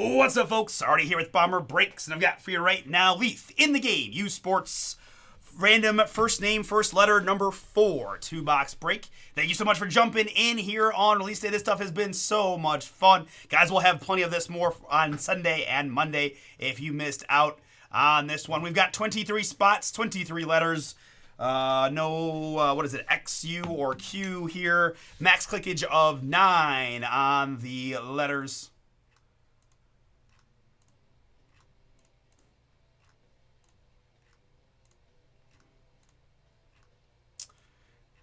What's up, folks? Already here with Bomber Breaks, and I've got for you right now Leaf in the game. U Sports random first name, first letter, number 4 2-box break. Thank you so much for jumping in here on release day. This stuff has been so much fun. Guys, we'll have plenty of this more on Sunday and Monday if you missed out on this one. We've got 23 spots, 23 letters. What is it, X, U, or Q here. Max clickage of 9 on the letters.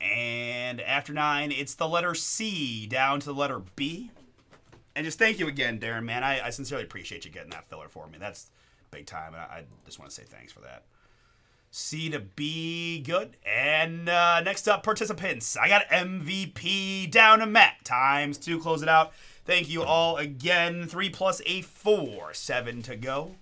And after 9, it's the letter C down to the letter B. And just thank you again, Darren, man. I sincerely appreciate you getting that filler for me. That's big time, and I just want to say thanks for that. C to B, good. And next up, participants. I got MVP down to Matt. Times 2, close it out. Thank you all again. 3 plus a 4, 7 to go.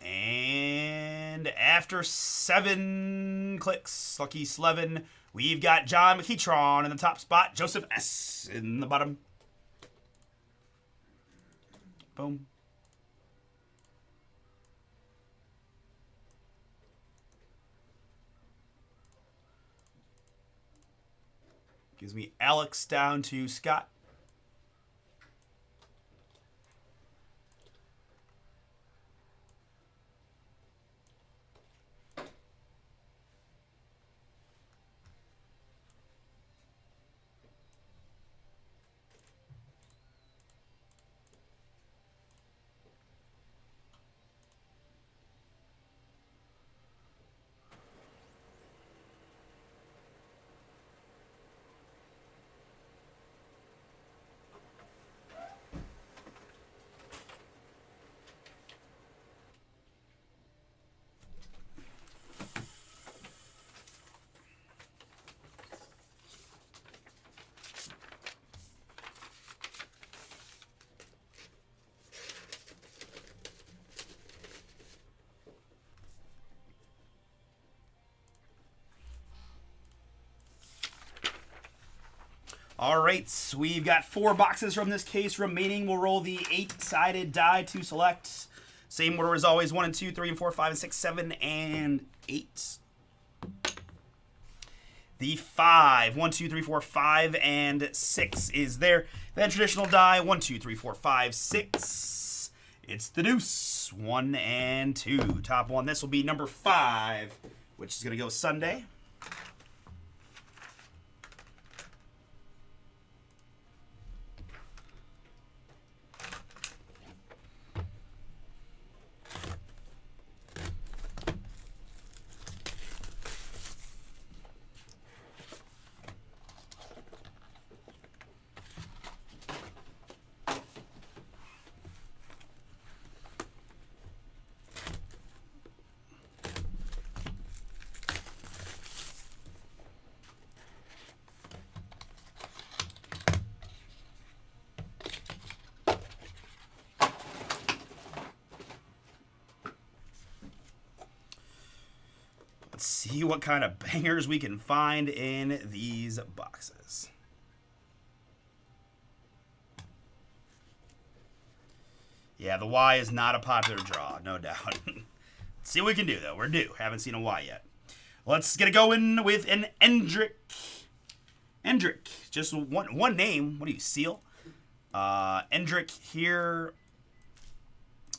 And after 7 clicks, lucky Slevin, we've got John McKeitron in the top spot, Joseph S. in the bottom. Boom. Gives me Alex down to Scott. All right, so we've got 4 boxes from this case remaining. We'll roll the 8-sided die to select. Same order as always, 1 and 2, 3 and 4, 5 and 6, 7 and 8. The 5, 1, 2, 3, 4, 5 and 6 is there. Then traditional die, 1, 2, 3, 4, 5, 6. It's the deuce, 1 and 2. Top one, this will be number 5, which is going to go Sunday. Let's see what kind of bangers we can find in these boxes. Yeah, the Y is not a popular draw, no doubt. Let's see what we can do, though. We're due. Haven't seen a Y yet. Let's get it going with an Endrick. Endrick. Just one name. What do you, Seal? Endrick here.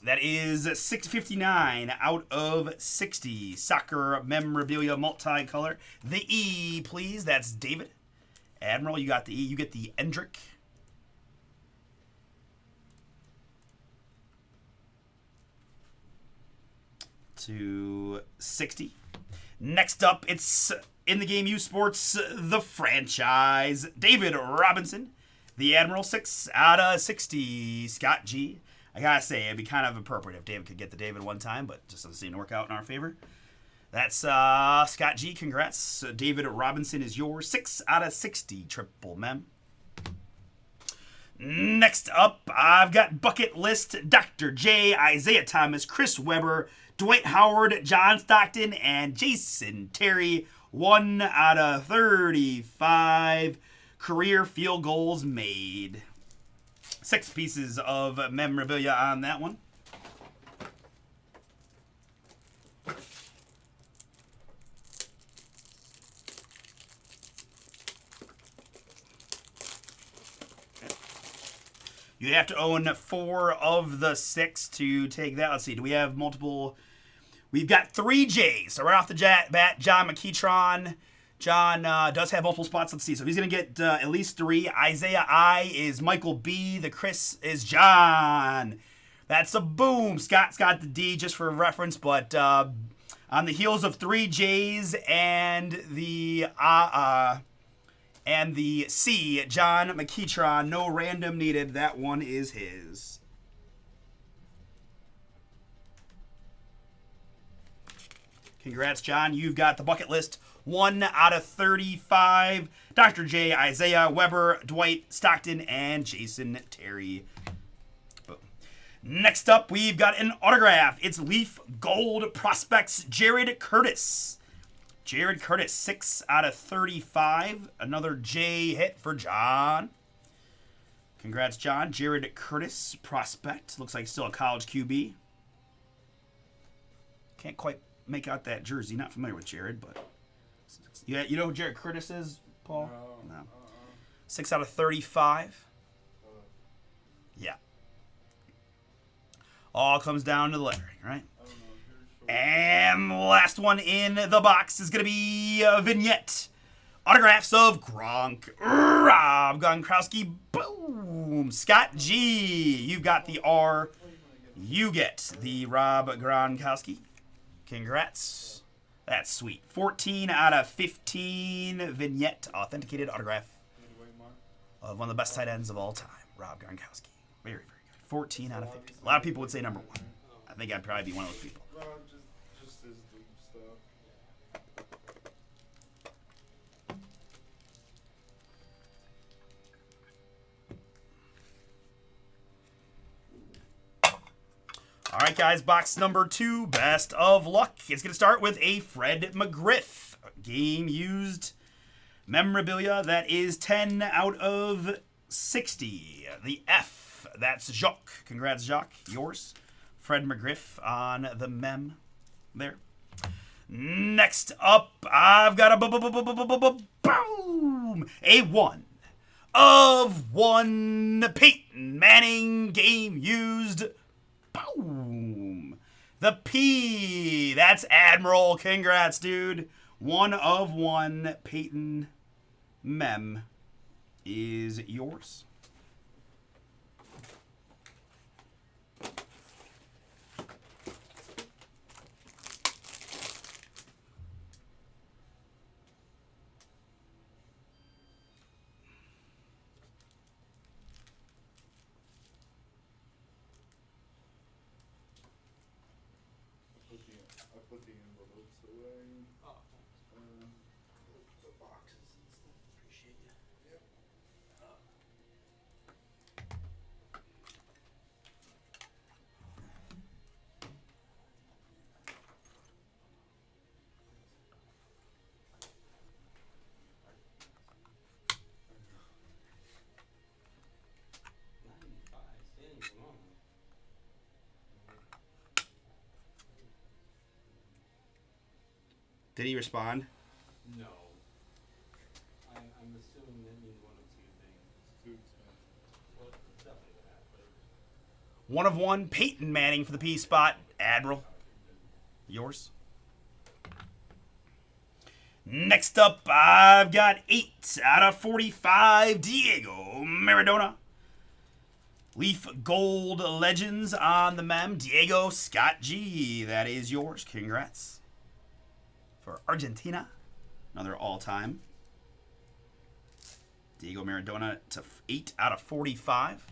That is 659 out of 60. Soccer memorabilia multicolor. The E, please. That's David. Admiral, you got the E. You get the Endrick. To 60. Next up, it's in the game U Sports, the franchise. David Robinson. The Admiral, 6 out of 60. Scott G. I gotta say, it'd be kind of appropriate if David could get the David one time, but just doesn't seem to work out in our favor. That's Scott G. Congrats. David Robinson is yours. 6 out of 60. Triple mem. Next up, I've got Bucket List, Dr. J, Isaiah Thomas, Chris Webber, Dwight Howard, John Stockton, and Jason Terry. 1 out of 35 career field goals made. 6 pieces of memorabilia on that one. You have to own 4 of the 6 to take that. Let's see. Do we have multiple? We've got 3 J's. So right off the bat, John McKeitron. John does have multiple spots. Let's see. So he's going to get at least 3. Isaiah I is Michael B. The Chris is John. That's a boom. Scott's got the D just for reference. But on the heels of 3 J's and the C, John McKeitron, no random needed. That one is his. Congrats, John. You've got the bucket list. 1 out of 35. Dr. J, Isaiah, Weber, Dwight, Stockton, and Jason Terry. Boom. Next up, we've got an autograph. It's Leaf Gold Prospects, Jared Curtis. Jared Curtis, 6 out of 35. Another J hit for John. Congrats, John. Jared Curtis, prospect. Looks like still a college QB. Can't quite make out that jersey. Not familiar with Jared, but... Yeah, you know who Jared Curtis is, Paul? No. 6 out of 35. Yeah. All comes down to the lettering, right? And last one in the box is going to be a vignette. Autographs of Gronk. Rob Gronkowski. Boom. Scott G. You've got the R. You get the Rob Gronkowski. Congrats. That's sweet. 14 out of 15 vignette authenticated autograph of one of the best tight ends of all time, Rob Gronkowski. Very, very good. 14 out of 15. A lot of people would say number 1. I think I'd probably be one of those people. Just his stuff. All right, guys, box number 2, best of luck. It's going to start with a Fred McGriff game used memorabilia. That is 10 out of 60. The F, that's Jacques. Congrats, Jacques. Yours. Fred McGriff on the mem there. Next up, I've got a boom. A 1 of 1 Peyton Manning game used. Boom. The P, that's Admiral. Congrats, dude. 1 of 1 Peyton mem is yours. I put the envelopes away. The boxes and stuff. Appreciate you. Yep. Did he respond? No. I'm assuming that means one of 2 things. Too expensive. Well, it's definitely that, but 1 of 1 Peyton Manning for the P spot. Admiral. Yours. Next up, I've got 8 out of 45 Diego Maradona. Leaf Gold Legends on the mem. Diego Scott G. That is yours. Congrats. For Argentina. Another all-time. Diego Maradona to 8 out of 45.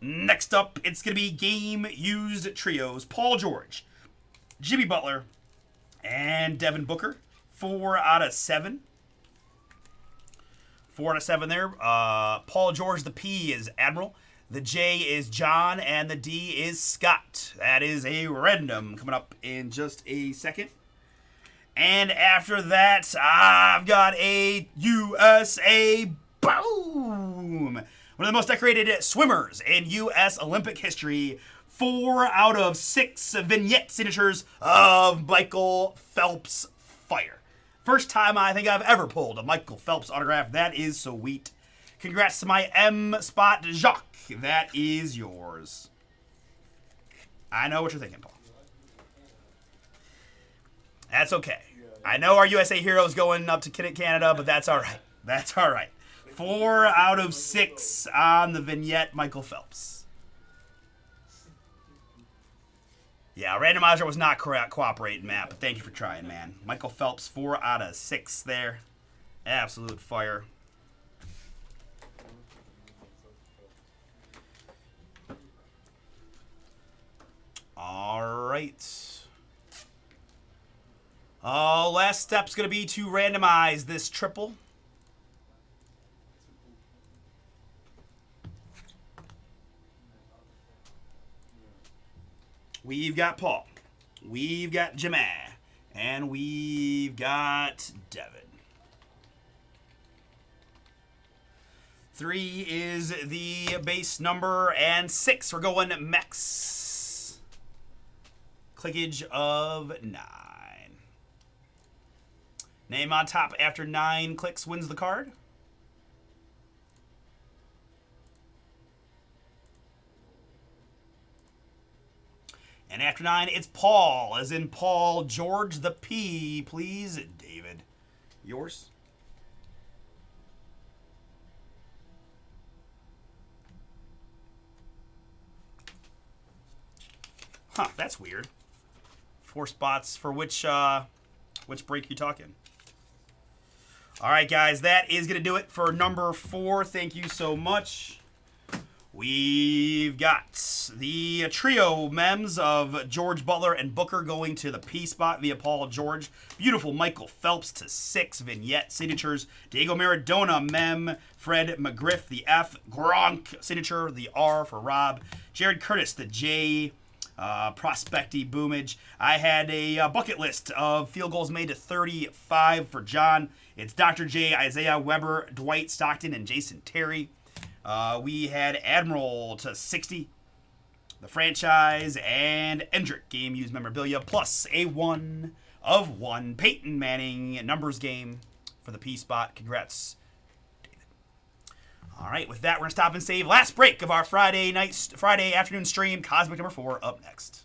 Next up, it's going to be game-used trios. Paul George, Jimmy Butler, and Devin Booker. 4 out of 7. 4 out of 7 there. Paul George, the P is Admiral. The J is John, and the D is Scott. That is a random coming up in just a second. And after that, I've got a USA boom. One of the most decorated swimmers in U.S. Olympic history. 4 out of 6 vignette signatures of Michael Phelps Fire. First time I think I've ever pulled a Michael Phelps autograph. That is sweet. Congrats to my M Spot Jacques. That is yours. I know what you're thinking, Paul. That's okay. I know our USA hero's going up to Canada, but that's all right. That's all right. 4 out of 6 on the vignette, Michael Phelps. Yeah, randomizer was not cooperating, Matt, but thank you for trying, man. Michael Phelps, 4 out of 6 there. Absolute fire. All right. Last step's going to be to randomize this triple. We've got Paul. We've got Jimmy. And we've got Devin. 3 is the base number, and 6, we're going Mex. Clickage of 9. Name on top after 9 clicks wins the card. And after 9, it's Paul, as in Paul George the P. Please, David. Yours? Huh, that's weird. 4 spots for which break you talking? All right, guys, that is going to do it for number 4. Thank you so much. We've got the trio mems of George Butler and Booker going to the P spot via Paul George. Beautiful Michael Phelps to 6 vignette signatures. Diego Maradona mem. Fred McGriff, the F. Gronk signature, the R for Rob. Jared Curtis, the J. Prospecty boomage. I had a bucket list of field goals made to 35 for John. It's Dr. J, Isaiah Weber, Dwight Stockton, and Jason Terry. We had Admiral to 60, the franchise, and Endrick game used memorabilia, plus a 1 of 1 Peyton Manning numbers game for the P spot. Congrats, David. All right, with that, we're going to stop and save. Last break of our Friday afternoon stream. Cosmic number 4 up next.